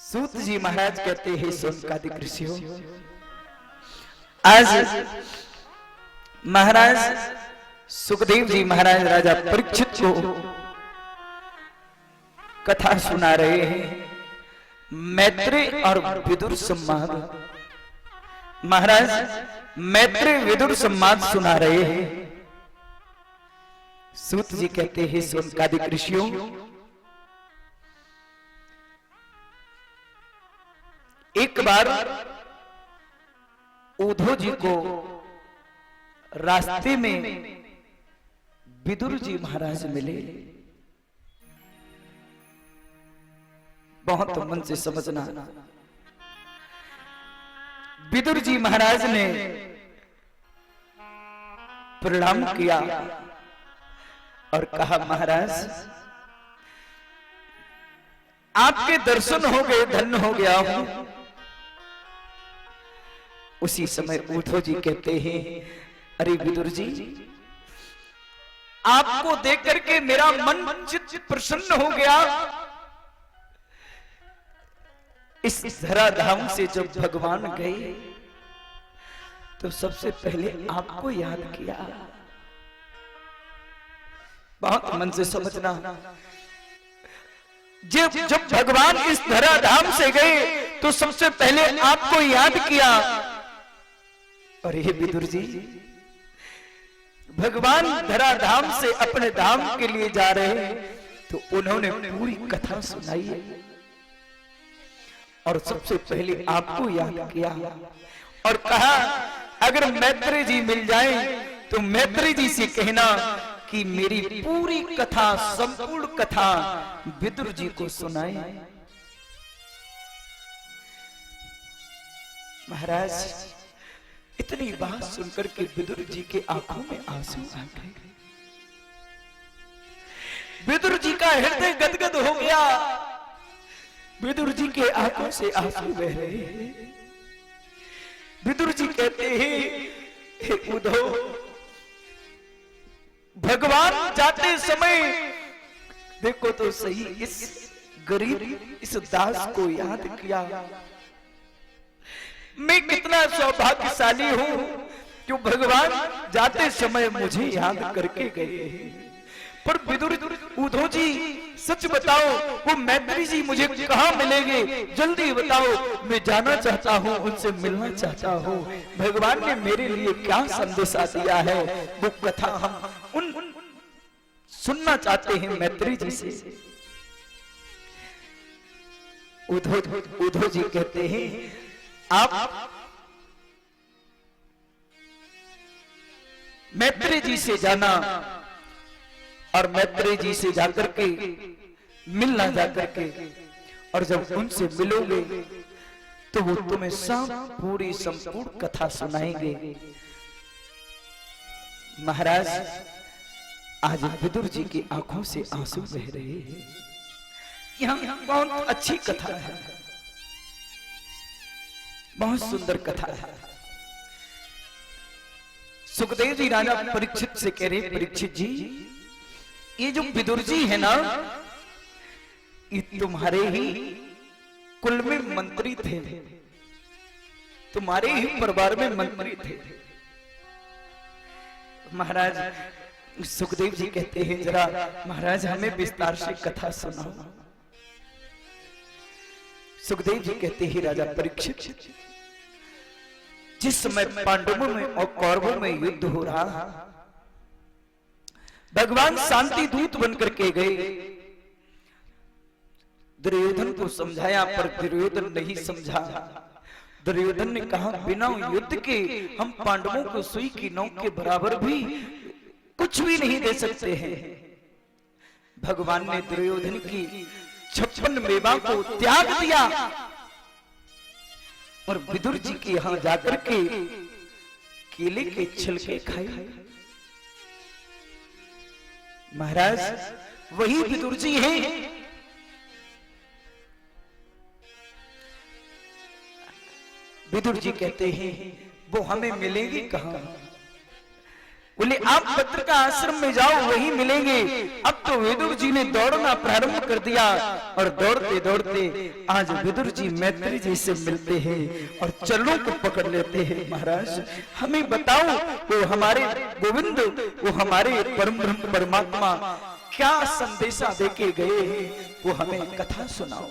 सूत जी महाराज कहते हैं सोनकादिक ऋषियों, आज महाराज सुखदेव जी महाराज राजा परीक्षित को कथा सुना रहे हैं। मैत्रेय और विदुर संवाद, महाराज मैत्रेय विदुर संवाद सुना रहे हैं। सूत जी कहते हैं सोनकादिक ऋषियों, एक बार उद्धव जी को रास्ते में विदुर जी महाराज मिले। बहुत मन से समझना, विदुर जी महाराज ने प्रणाम किया और कहा, महाराज आपके दर्शन हो गए, धन्य हो गया हूं। उसी समय उद्धव जी कहते हैं, अरे विदुर जी, आपको देख करके मेरा मन चित्त प्रसन्न हो गया। इस धराधाम से जब भगवान गए तो सबसे पहले आपको याद किया। बहुत मन से समझना, जब भगवान इस धराधाम से गए तो सबसे पहले आपको याद किया। और हे विदुर जी, भगवान धराधाम से अपने धाम के लिए जा रहे हैं तो उन्होंने पूरी कथा सुनाई है और सबसे पहले आपको याद किया और कहा, अगर मैत्रेय जी मिल जाएं तो मैत्रेय जी से कहना कि मेरी पूरी कथा, संपूर्ण कथा विदुर जी को सुनाए। महाराज इतनी बात सुनकर के विदुर जी के आंखों में आंसू आ गए। विदुर जी का हृदय गदगद हो गया। विदुर जी के आंखों से आंसू बह रहे हैं। विदुर जी कहते हैं, हे उद्धव, भगवान जाते समय देखो तो सही, इस गरीब, इस दास को याद किया। मैं कितना सौभाग्यशाली हूं जो भगवान जाते समय मुझे याद करके गए। पर विदुर, उद्धव जी सच बताओ, वो मैत्रेय जी मुझे कहां मिलेंगे? जल्दी बताओ, मैं जाना चाहता हूं, उनसे मिलना चाहता हूं। भगवान ने मेरे लिए क्या संदेशा दिया है, वो कथा हम उन सुनना चाहते हैं मैत्रेय जी से। उद्धव जी कहते हैं, आप मैत्रेय जी से जाना और मैत्रेय जी से जाकर के मिलना, जाकर के, और जब उनसे मिलोगे तो वो तुम्हें सब पूरी संपूर्ण कथा सुनाएंगे। महाराज आज विदुर जी की आंखों से आंसू बह रहे हैं। यहां बहुत अच्छी कथा है, बहुत सुंदर कथा है। सुखदेव जी राजा परीक्षित से कह रहे, परीक्षित जी, ये जो विदुर जी है ना, ये तुम्हारे ही कुल में मंत्री थे, तुम्हारे ही परिवार में मंत्री थे। महाराज सुखदेव जी कहते हैं, जरा महाराज हमें विस्तार से कथा सुनाओ। सुखदेव जी कहते हैं, राजा परीक्षित, जिस समय पांडवों में और कौरवों में युद्ध हो रहा, भगवान शांति दूत बनकर के गए। दुर्योधन को समझाया पर दुर्योधन नहीं समझा। दुर्योधन ने कहा, बिना युद्ध के हम पांडवों को सुई की नोक के बराबर भी कुछ भी नहीं दे सकते हैं। भगवान ने दुर्योधन की 56 मेवा को त्याग दिया और विदुर जी के यहां जाकर के केले के छिलके खाए। महाराज वही विदुर जी हैं विदुर जी कहते हैं, वो हमें मिलेंगे कहां? बोले आप भद्र का आश्रम में जाओ वहीं मिलेंगे। अब तो विदुर जी ने दौड़ना प्रारंभ कर दिया और दौड़ते दौड़ते आज विदुर जी मैत्री जी से मिलते हैं और चरणों को पकड़ लेते हैं। महाराज हमें बताओ, वो हमारे गोविंद, वो हमारे परम ब्रह्म परमात्मा क्या संदेशा देके गए हैं, वो हमें कथा सुनाओ।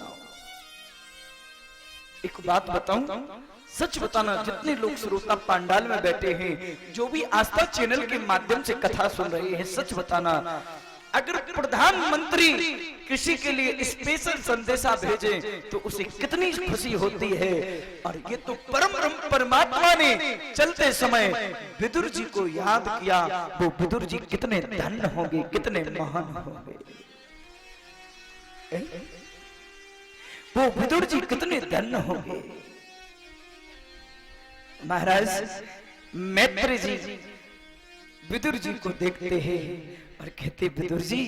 एक बात बताऊं, सच बताना, जितने लोग श्रोता पंडाल में बैठे हैं, जो भी आस्था चैनल के माध्यम से कथा सुन रहे हैं, सच बताना, अगर प्रधानमंत्री किसी के लिए स्पेशल संदेशा भेजे तो उसे कितनी खुशी होती है। और ये तो परम ब्रह्म परमात्मा ने चलते समय विदुर जी को याद किया। वो विदुर जी कितने धन्य होंगे, कितने महान होंगे। वो विदुर जी कितने धन्य होंगे। महाराज मैत्री जी विदुर जी को देखते हैं और कहते, विदुर जी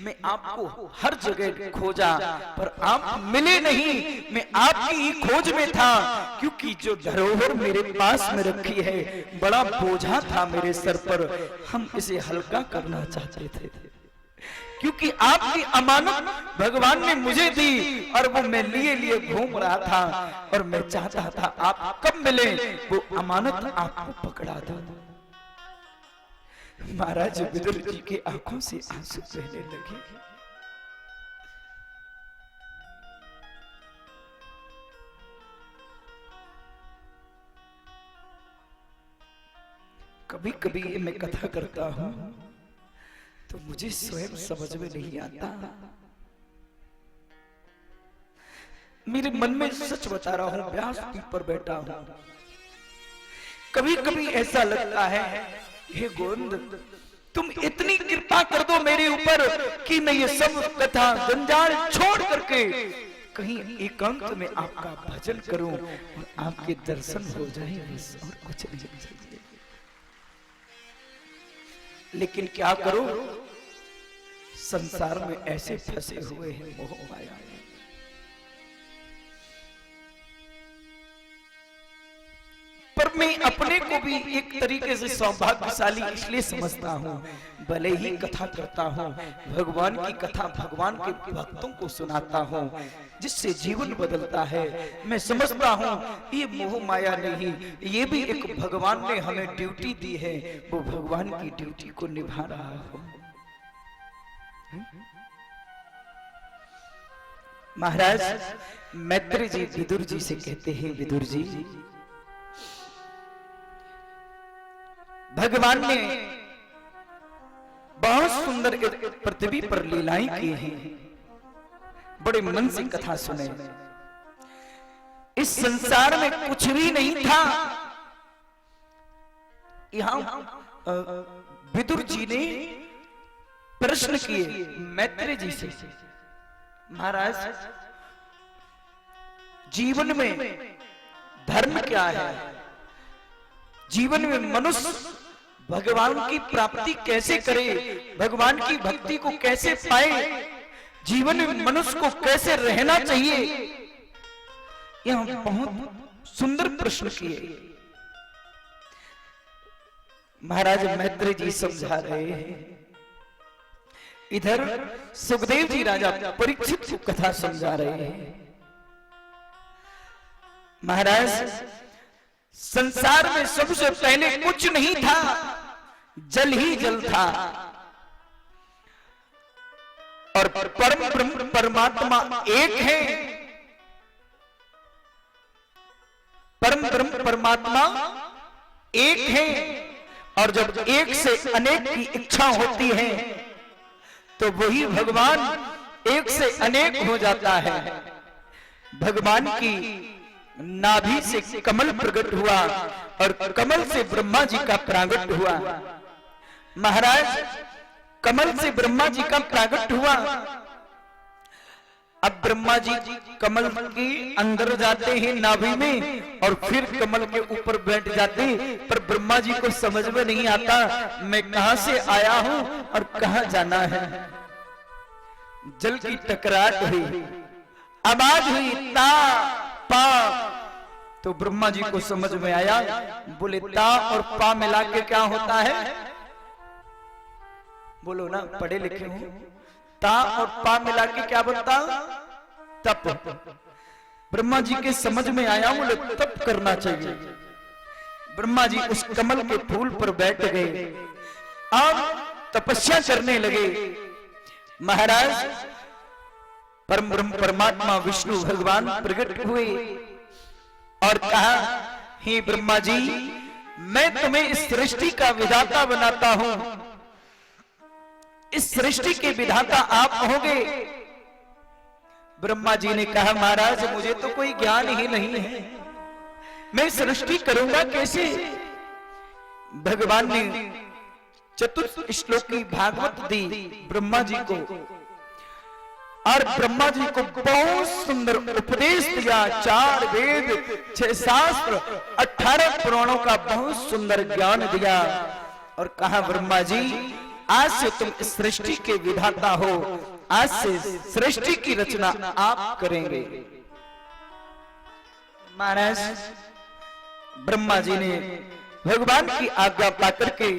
मैं आपको हर जगह खोजा पर आप मिले नहीं, मैं आपकी ही खोज में था, क्योंकि जो धरोहर मेरे पास में रखी है बड़ा बोझा था मेरे सर पर, हम इसे हल्का करना चाहते थे, क्योंकि आपकी अमानत भगवान ने मुझे दी और वो मैं लिए लिए घूम रहा था और मैं चाहता था आप कब मिले, वो अमानत आपको पकड़ा था। महाराज विदुर जी के आंखों से आंसू बहने लगे। कभी कभी मैं कथा करता हूं तो मुझे स्वयं समझ में नहीं आता। मेरे मन में सच बता रहा हूं, व्यास पीठ पर बैठा हूं, कभी कभी ऐसा लगता है, हे गोविंद तुम इतनी कृपा कर दो मेरे ऊपर कि मैं ये सब कथा जंजाल छोड़ करके कहीं एकांत में आपका भजन करूं और आपके दर्शन हो जाए, बस और कुछ नहीं चाहिए। लेकिन क्या करो, संसार में ऐसे फंसे हुए हैं मोह माया में। पर मैं अपने को भी एक तरीके से सौभाग्यशाली इसलिए समझता हूं, भले ही कथा करता हूं, भगवान की कथा भगवान के भक्तों को सुनाता हूं, जिससे जीवन बदलता है। मैं समझता हूं ये मोह माया नहीं, ये भी एक भगवान ने हमें ड्यूटी दी है, वो भगवान की ड्यूटी को निभा रहा हूं। महाराज मैत्री जी विदुर जी से कहते हैं, विदुर जी भगवान ने बहुत सुंदर पृथ्वी पर लीलाएं की हैं, बड़े मन से कथा सुने। इस संसार में कुछ भी नहीं था। यहां विदुर जी ने प्रश्न किए मैत्री जी से, महाराज जीवन में धर्म क्या है, जीवन में मनुष्य भगवान की प्राप्ति कैसे करे, भगवान की भक्ति को कैसे पाए, जीवन में मनुष्य को कैसे रहना चाहिए, यह बहुत सुंदर प्रश्न किए। महाराज मैत्री जी समझा रहे हैं, इधर सुखदेव जी राजा परीक्षित को कथा समझा रहे हैं। महाराज संसार में सबसे पहले कुछ नहीं था, जल ही जल था, और परम ब्रह्म परमात्मा एक है। परम ब्रह्म परमात्मा एक है, और जब एक से अनेक की इच्छा होती है तो वही भगवान एक से अनेक हो जाता है। भगवान की नाभि से कमल प्रकट हुआ और कमल से ब्रह्मा जी का प्रागट हुआ। महाराज कमल से ब्रह्मा जी का प्रागट हुआ। अब ब्रह्मा जी कमल के अंदर जाते हैं नाभि में और फिर कमल के ऊपर बैठ जाते, पर ब्रह्मा जी को समझ में नहीं आता मैं कहां से आया हूं और कहां जाना है। जल की टकराट हुई, आवाज हुई ता पा, तो ब्रह्मा जी को समझ में आया, बोले ता और पा मिला के क्या होता है, बोलो ना, पढ़े लिखे हो। ता और पा मिला के क्या बनता? तप। ब्रह्मा जी के समझ में आया बोले तप करना चाहिए। ब्रह्मा जी उस कमल के फूल पर बैठ गए और तपस्या करने लगे। महाराज परम ब्रह्म परमात्मा विष्णु भगवान प्रकट हुए और कहा, हे ब्रह्मा जी, मैं तुम्हें इस सृष्टि का विधाता बनाता हूं। इस सृष्टि के विधाता आप होंगे। ब्रह्मा जी ने कहा, महाराज मुझे तो कोई ज्ञान ही नहीं है, मैं सृष्टि करूंगा कैसे? भगवान ने चतुर्थ श्लोक की भागवत दी ब्रह्मा जी को और ब्रह्मा जी को बहुत सुंदर उपदेश दिया। 4 वेद, 6 शास्त्र, 18 पुराणों का बहुत सुंदर ज्ञान दिया और कहा, ब्रह्मा जी आज से तुम इस सृष्टि के विधाता हो, आज से सृष्टि की रचना आप करेंगे। महाराज ब्रह्मा जी ने भगवान की आज्ञा पाकर के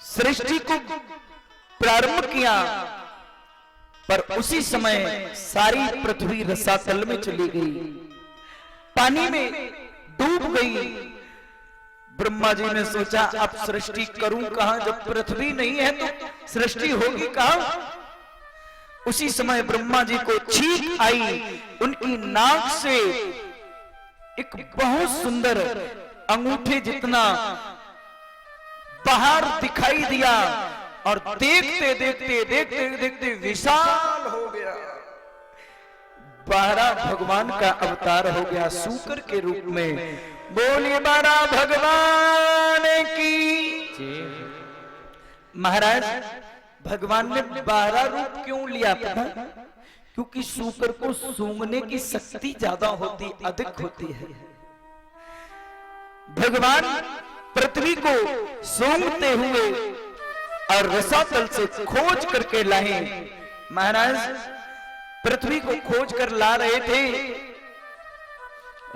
सृष्टि को प्रारंभ किया, पर उसी समय सारी पृथ्वी रसातल में चली गई, पानी में डूब गई। ब्रह्मा जी ने सोचा अब सृष्टि करूं कहां, जब पृथ्वी नहीं है तो सृष्टि होगी कहां? उसी समय ब्रह्मा जी को छींक आई। उनकी नाक से एक बहुत सुंदर अंगूठे जितना बाहर दिखाई दिया और देखते देखते देखते देखते विशाल हो गया। 12 भगवान का अवतार हो गया सूकर के रूप में। बोलिए 12 भगवान की। महाराज भगवान ने 12 रूप क्यों लिया पता? क्योंकि सूकर को सूंघने की शक्ति ज्यादा होती, अधिक होती है। भगवान पृथ्वी को सूंघते हुए और रसातल से खोज करके लाए। महाराज पृथ्वी को खोज कर ला रहे थे।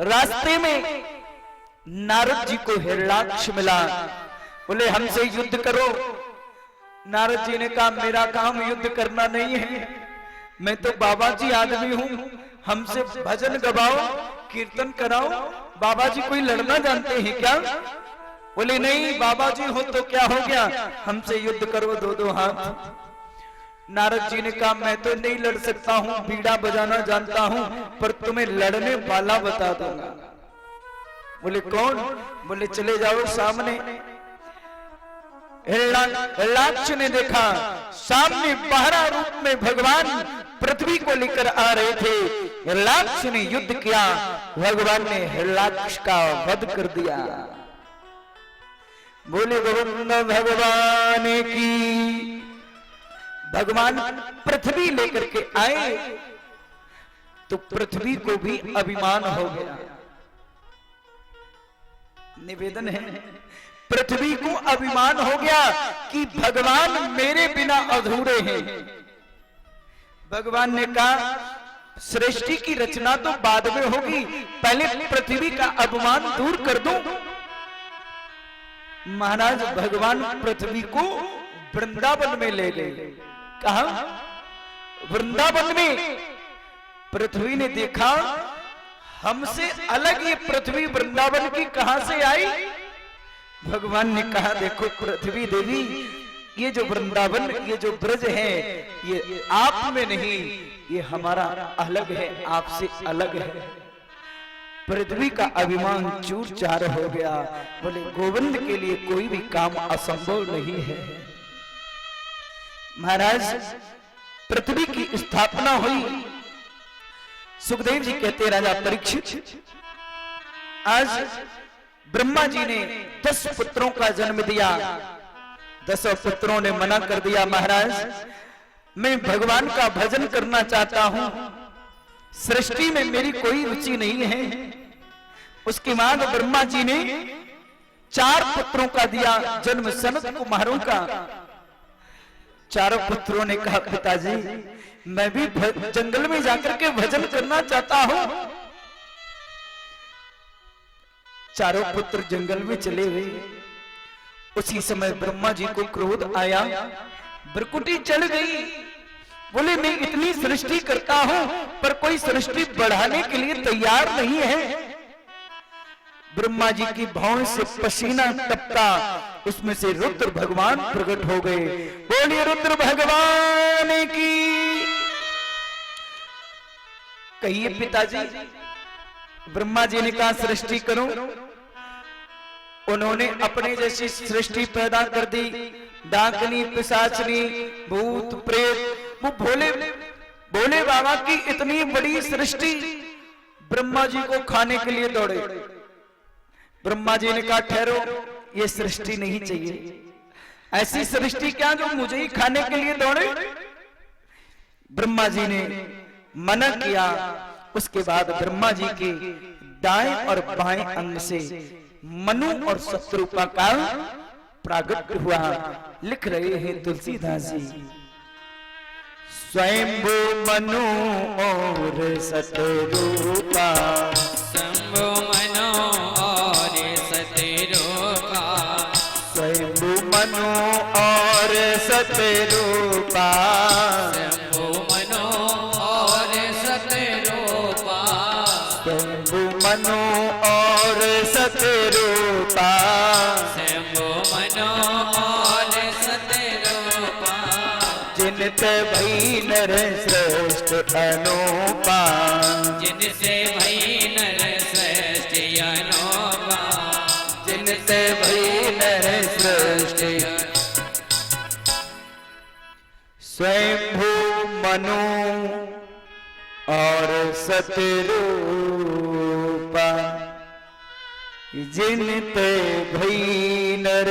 रास्ते में नारद जी को हिरणाक्ष मिला। बोले हमसे युद्ध करो। नारद जी ने कहा मेरा काम युद्ध करना नहीं है, मैं तो बाबा जी आदमी हूं, हमसे भजन गवाओ, कीर्तन कराओ। बाबा जी कोई लड़ना जानते हैं क्या? बोले नहीं, बाबा जी हो तो क्या हो गया, हमसे युद्ध करो 2-2 हाथ। नारद जी ने कहा मैं तो नहीं लड़ सकता हूं, बीड़ा बजाना जानता हूं, पर तुम्हें लड़ने वाला बता दूंगा। बोले कौन? बोले चले जाओ सामने। हिरणाक्ष ने देखा सामने 12 रूप में भगवान पृथ्वी को लेकर आ रहे थे। हिरणाक्ष ने युद्ध किया, भगवान ने हिरणाक्ष का वध कर दिया। बोले गोविंद भगवान की। भगवान पृथ्वी लेकर के आए तो पृथ्वी को भी अभिमान हो गया। निवेदन है, पृथ्वी को अभिमान हो गया कि भगवान मेरे बिना अधूरे हैं। भगवान ने कहा सृष्टि की रचना तो बाद में होगी, पहले पृथ्वी का अभिमान दूर कर दूं। महाराज भगवान पृथ्वी को वृंदावन में ले गए। कहा? वृंदावन में। पृथ्वी ने देखा हमसे अलग ये पृथ्वी वृंदावन की कहां से आई? भगवान ने कहा देखो पृथ्वी देवी, ये जो वृंदावन, ये जो ब्रज है, ये आप में नहीं, ये हमारा अलग है, आपसे अलग है। पृथ्वी का अभिमान चूर चार हो गया। बोले गोविंद के लिए कोई भी काम असंभव नहीं है। महाराज पृथ्वी की स्थापना हुई। सुखदेव जी कहते राजा परीक्षित, आज ब्रह्मा जी ने 10 पुत्रों का जन्म दिया। 10 पुत्रों ने मना कर दिया महाराज मैं भगवान का भजन करना चाहता हूं, सृष्टि में मेरी कोई रुचि नहीं है। उसके बाद ब्रह्मा जी ने 4 पुत्रों का दिया जन्म, सनत कुमारों का। चारों पुत्रों ने कहा पिताजी मैं भी जंगल में जाकर के भजन करना चाहता हूं। चारों पुत्र जंगल में चले गए। उसी समय ब्रह्मा जी को क्रोध आया, भ्रुकुटी चढ़ गई। बोले मैं इतनी सृष्टि करता हूं पर कोई सृष्टि बढ़ाने के लिए तैयार नहीं है। ब्रह्मा जी की भौं से पसीना टपका, उसमें से रुद्र भगवान प्रकट हो गए। बोलिए रुद्र भगवान की। कहिए पिताजी। ब्रह्मा जी ने कहा सृष्टि करो। उन्होंने अपने जैसी सृष्टि पैदा कर दी। डाकनी, पिशाचनी, भूत, प्रेत, वो भोले बाबा की इतनी बड़ी सृष्टि ब्रह्मा जी को खाने के लिए दौड़े। ब्रह्मा जी ने कहा ठहरो, ये सृष्टि नहीं चाहिए। ऐसी सृष्टि क्या जो मुझे ही खाने के लिए दौड़े। ब्रह्मा जी ने मना किया। उसके बाद ब्रह्मा जी के दाएं और बाएं अंग से मनु और शत्रुपा का प्रागट्य हुआ। लिख रहे हैं तुलसीदास जी। स्वयंभू मनु और शत्रुपा, शंभु मनु और शत्रुपा, स्वयंभू मनु और शत्रुपा, शंभु मनु और शत्रुपा, शंभु मनु और शत्रुपा, शंभु मनु और शत्रुपा, जिनते भई नर श्रेष्ठ अनुपा, जिनसे भई नर श्रेष्ठ अनुपा, जिनते भई नर श्रेष्ठ। स्वयंभू मनु और शत्रुपा, जिनते भई नर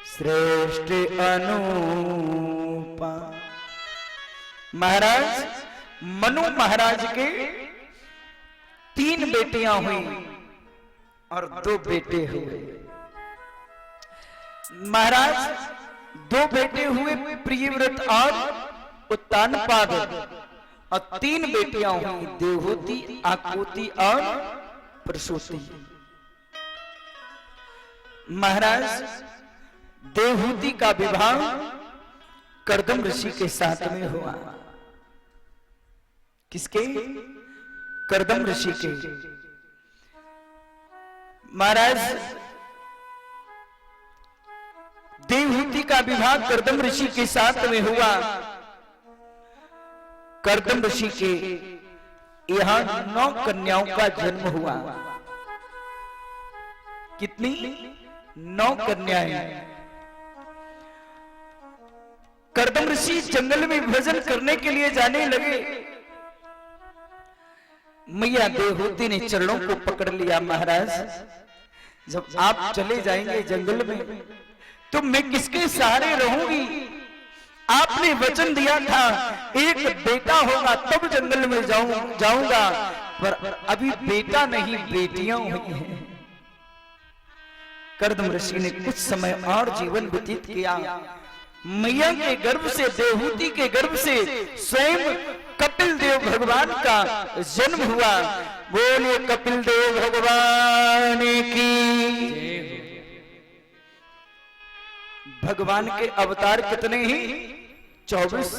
श्रेष्ठ अनुपा। महाराज मनु महाराज के 3 बेटियां हुई और 2 बेटे हुए। महाराज 2 बेटे हुए प्रियव्रत और उत्तानपाद, और 3 बेटियां हुई देवहूति, आकुति और प्रसूति। महाराज देवहूति का विवाह कर्दम ऋषि के साथ में हुआ। किसके? कर्दम ऋषि के। महाराज देवहूति का विवाह कर्दम ऋषि के साथ में हुआ। कर्दम ऋषि के यहां 9 कन्याओं का जन्म हुआ। कितनी? 9 कन्याएं। कर्दम ऋषि जंगल में भजन करने के लिए जाने लगे। मैया देवहूति ने चरणों को पकड़ लिया। महाराज जब आप चले जाएंगे जंगल में तो मैं किसके सहारे रहूंगी? आपने वचन दिया था एक बेटा होगा तब जंगल में जाऊंगा, पर अभी बेटा नहीं बेटियां हुई हैं। कर्दम ऋषि ने कुछ समय और जीवन व्यतीत किया। मैया के गर्भ से, देवहूति के गर्भ से स्वयं कपिल देव भगवान का जन्म हुआ। बोलिए कपिल देव भगवान की। भगवान के अवतार कितने ही? 24।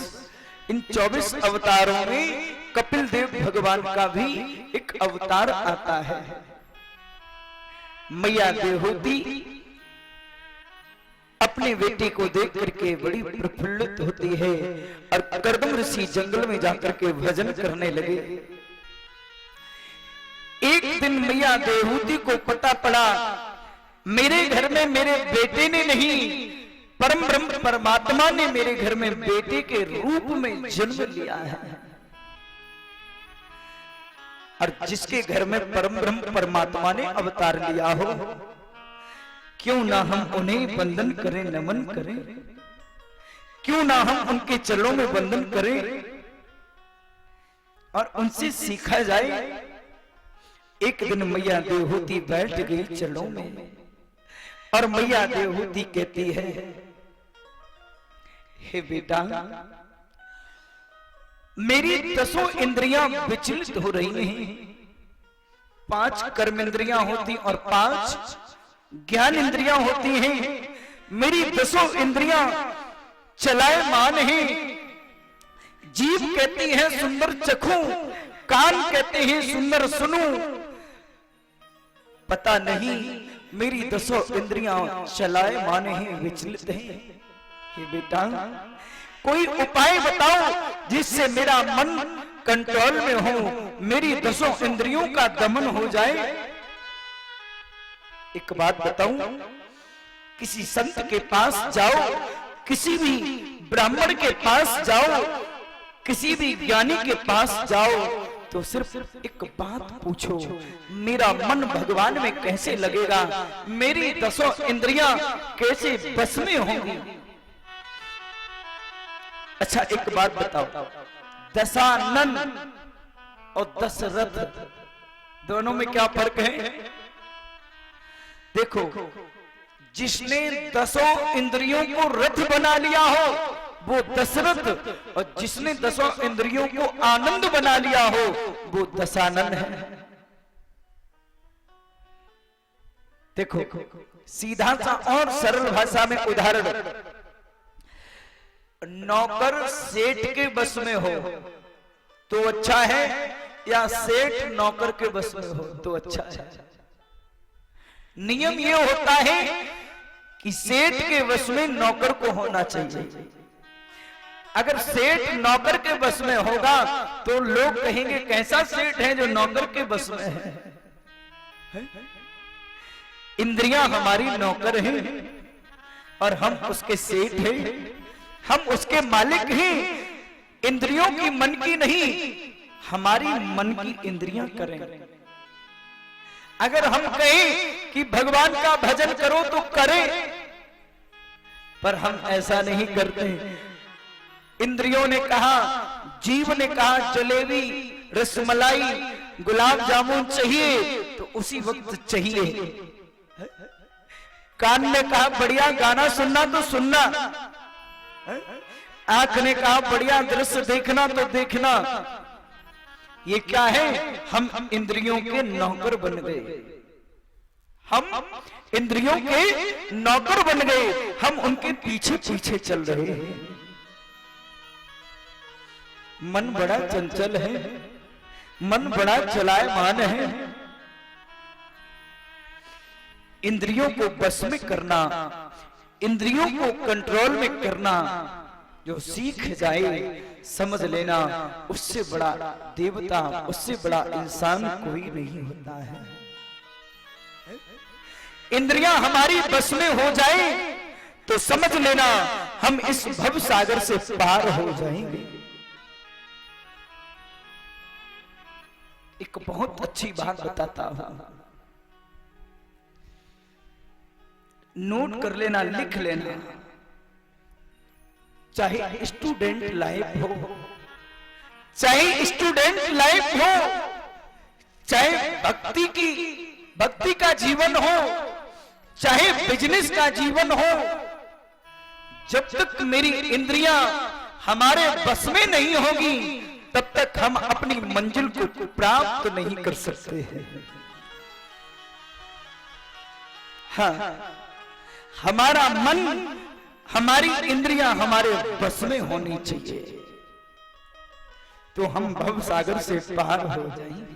इन 24 अवतारों में कपिल देव भगवान का भी एक अवतार आता है। मैया देवहूति अपने बेटे को देख करके बड़ी प्रफुल्लित होती है और कर्दम ऋषि जंगल में जाकर के भजन करने लगे। एक दिन मैया देवहूति को पता पड़ा मेरे घर में मेरे बेटे ने नहीं, परम ब्रह्म परमात्मा ने मेरे घर में बेटे के रूप में जन्म लिया है। और जिसके घर में परम ब्रह्म परमात्मा ने अवतार लिया हो, क्यों ना हम उन्हें वंदन करें, नमन करें? क्यों ना हम उनके चरणों में वंदन करें और उनसे सीखा जाए। एक दिन मैया देवहूति बैठ गई चरणों में और मैया देवहूति कहती है, हे बेटा, मेरी 10 इंद्रियां विचलित हो रही हैं। 5 कर्म इंद्रियां होती और 5 ज्ञान इंद्रियां होती हैं। मेरी दसों इंद्रियां चलाए मान हैं। जीभ कहती है सुंदर चखूं, कान कहते हैं सुंदर सुनूं। पता नहीं मेरी दसों इंद्रियां चलाए मान हैं, विचलित हैं। हे बेटा, कोई उपाय बताओ जिससे मेरा मन कंट्रोल में हो, मेरी दसों इंद्रियों का दमन हो जाए। एक बात बताऊं, किसी संत के पास जाओ, किसी भी ब्राह्मण के पास जाओ, किसी भी ज्ञानी के पास जाओ, तो सिर्फ एक बात पूछो, मेरा मन भगवान में कैसे लगेगा, मेरी दसों इंद्रियां कैसे बस में होंगी। अच्छा एक बात बताओ, दशानन और दशरथ दोनों में क्या फर्क है? देखो, जिसने दसों इंद्रियों को रथ बना लिया हो वो दशरथ, और जिसने दसों इंद्रियों को आनंद बना लिया हो वो दशानन है। देखो, सीधा सा और सरल भाषा में उदाहरण, नौकर सेठ के बस में हो तो अच्छा है, या सेठ नौकर के बस में हो तो अच्छा है। नियम ये होता है कि सेठ के बस में नौकर को होना चाहिए। अगर सेठ नौकर के बस में होगा तो लोग कहेंगे कैसा सेठ है जो नौकर के बस में है। इंद्रियां हमारी नौकर हैं और हम उसके सेठ हैं, हम उसके मालिक हैं। इंद्रियों की मन की नहीं, हमारी मन की इंद्रियां करें। अगर हम कहें कि भगवान का भजन करो तो करें, पर हम ऐसा नहीं करते। इंद्रियों ने कहा, जीव ने कहा जलेबी, रसमलाई, गुलाब जामुन चाहिए तो उसी वक्त चाहिए। कान ने कहा बढ़िया गाना सुनना तो सुनना, आंख ने कहा बढ़िया दृश्य देखना तो देखना। ये क्या है? हम इंद्रियों के नौकर बन गए, हम इंद्रियों के नौकर बन गए, हम उनके पीछे पीछे चल रहे हैं। मन बड़ा चंचल है, मन बड़ा चलायमान है। इंद्रियों को बस में करना, इंद्रियों को कंट्रोल में करना जो सीख जाए, समझ लेना उससे बड़ा देवता, उससे बड़ा इंसान कोई नहीं होता है। इंद्रियां हमारी बस में हो जाए तो समझ लेना हम इस भव सागर से पार हो जाएंगे। एक बहुत अच्छी बात बताता हूं, नोट कर लेना, लिख लेना। चाहे स्टूडेंट लाइफ हो, चाहे स्टूडेंट लाइफ हो, चाहे भक्ति का जीवन हो, चाहे बिजनेस का जीवन हो, जब तक मेरी इंद्रियां हमारे बस में नहीं होगी तब तक हम अपनी मंजिल को प्राप्त नहीं कर सकते हैं। हाँ, हमारा मन, हमारी इंद्रियां हमारे बस में होनी चाहिए तो हम भव सागर से पार हो जाएंगे।